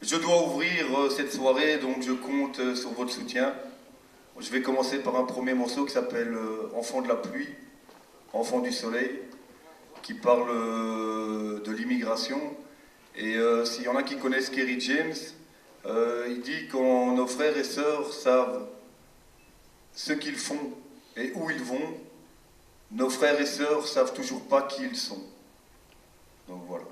Je dois ouvrir cette soirée, donc je compte sur votre soutien. Je vais commencer par un premier morceau qui s'appelle Enfant de la pluie, Enfant du soleil, qui parle de l'immigration. Et s'il y en a qui connaissent Kerry James, il dit quand nos frères et sœurs savent ce qu'ils font et où ils vont, nos frères et sœurs savent toujours pas qui ils sont. Donc voilà.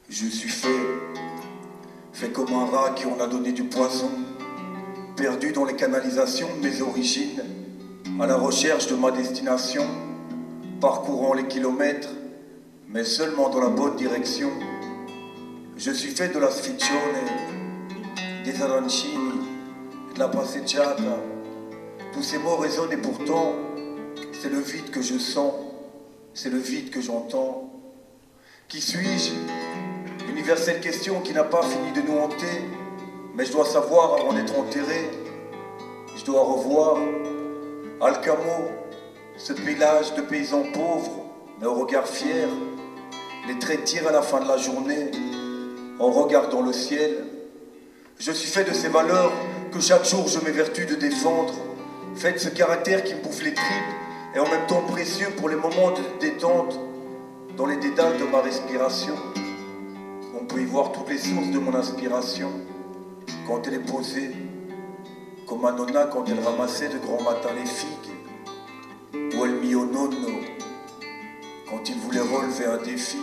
Je suis fait comme un rat qui on a donné du poison, perdu dans les canalisations de mes origines, à la recherche de ma destination, parcourant les kilomètres, mais seulement dans la bonne direction. Je suis fait de la sficione, des arancini, de la passeggiata. Tous ces mots résonnent et pourtant, c'est le vide que je sens, c'est le vide que j'entends. Qui suis-je? Universelle question qui n'a pas fini de nous hanter, mais je dois savoir avant d'être enterré. Je dois revoir Alcamo, ce village de paysans pauvres, mais au regard fier, les traits tirent à la fin de la journée, en regardant le ciel. Je suis fait de ces valeurs que chaque jour je m'évertue de défendre, fait de ce caractère qui me bouffe les tripes et en même temps précieux pour les moments de détente, dans les dédales de ma respiration. On peut y voir toutes les sources de mon inspiration, quand elle est posée, comme à Nonna quand elle ramassait de grand matin les figues, ou El mio nonno, quand il voulait relever un défi.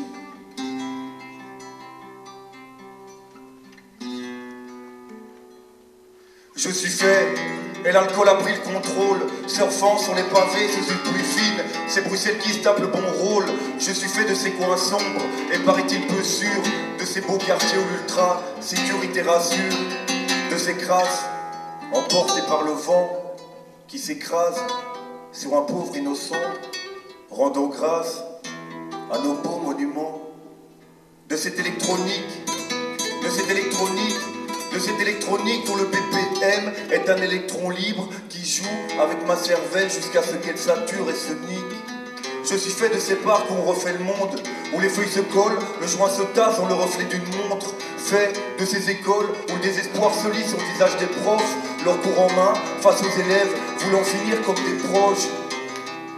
Je suis fait, et l'alcool a pris le contrôle, surfant sur les pavés sous une pluie fine, c'est Bruxelles qui se tape le bon rôle. Je suis fait de ces coins sombres, et paraît-il peu sûr, de ces beaux quartiers où l'ultra sécurité rassure, de ces crasses emportées par le vent, qui s'écrasent sur un pauvre innocent, rendant grâce à nos beaux monuments, de cette électronique dont le BPM est un électron libre qui joue avec ma cervelle jusqu'à ce qu'elle sature et se nique. Je suis fait de ces parcs où on refait le monde, où les feuilles se collent, le joint se tasse dans le reflet d'une montre. Fait de ces écoles où le désespoir se lit sur le visage des profs, leur cours en main face aux élèves voulant finir comme des proches.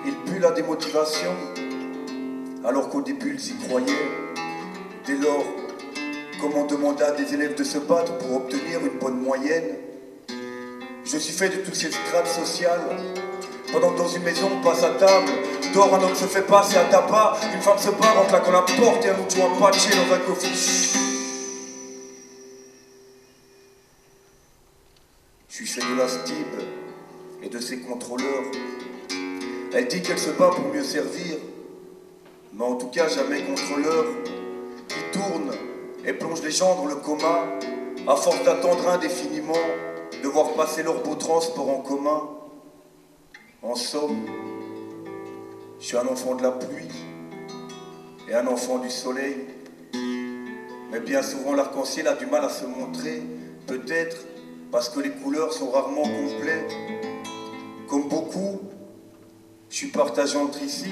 Ils puent la démotivation, alors qu'au début ils y croyaient. Dès lors, comment demander à des élèves de se battre pour obtenir une bonne moyenne? Je suis fait de toutes ces strates sociales. Pendant que dans une maison on passe à table, dehors un homme se fait passer à tabac, une femme se barre en claquant la porte et un autre joue un patché dans un coffre. Je suis fait de la stib et de ses contrôleurs. Elle dit qu'elle se bat pour mieux servir, mais en tout cas jamais contrôleur, qui tourne et plonge les gens dans le coma, à force d'attendre indéfiniment, de voir passer leur beau transport en commun. En somme, je suis un enfant de la pluie et un enfant du soleil. Mais bien souvent l'arc-en-ciel a du mal à se montrer, peut-être parce que les couleurs sont rarement complètes. Comme beaucoup, je suis partagé entre ici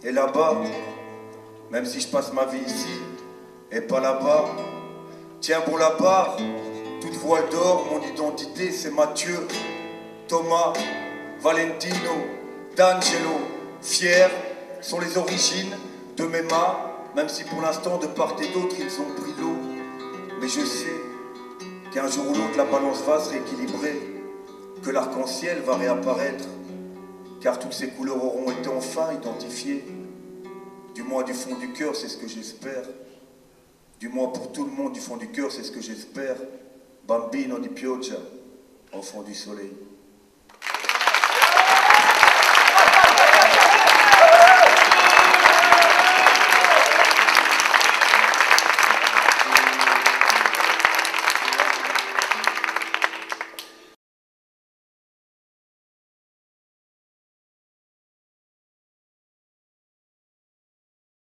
et là-bas, même si je passe ma vie ici et pas là-bas. Tiens bon la barre, toute voile d'or, mon identité c'est Mathieu, Thomas, Valentino, D'Angelo. Fiers sont les origines de mes mâts, même si pour l'instant de part et d'autre ils ont pris l'eau. Mais je sais qu'un jour ou l'autre la balance va se rééquilibrer, que l'arc-en-ciel va réapparaître, car toutes ces couleurs auront été enfin identifiées. Du moins du fond du cœur, c'est ce que j'espère. Du moins pour tout le monde du fond du cœur, c'est ce que j'espère. Bambino di pioggia, enfant du soleil.